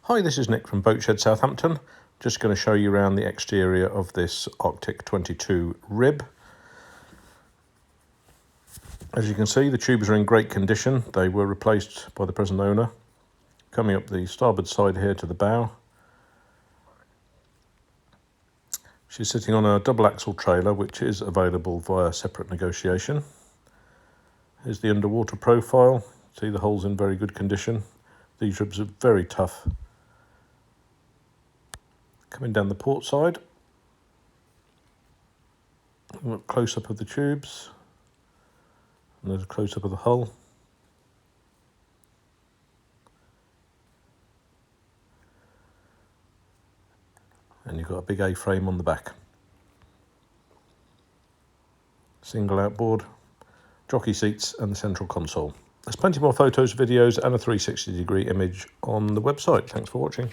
Hi, this is Nick from Boatshed, Southampton. Just going to show you around the exterior of this Arctic 22 rib. As you can see, the tubes are in great condition. They were replaced by the present owner. Coming up the starboard side here to the bow. She's sitting on a double axle trailer, which is available via separate negotiation. Here's the underwater profile. See, the hull's in very good condition. These ribs are very tough. Coming down the port side, look close up of the tubes, and there's a close up of the hull. And you've got a big A-frame on the back. Single outboard, jockey seats and the central console. There's plenty more photos, videos and a 360-degree image on the website. Thanks for watching.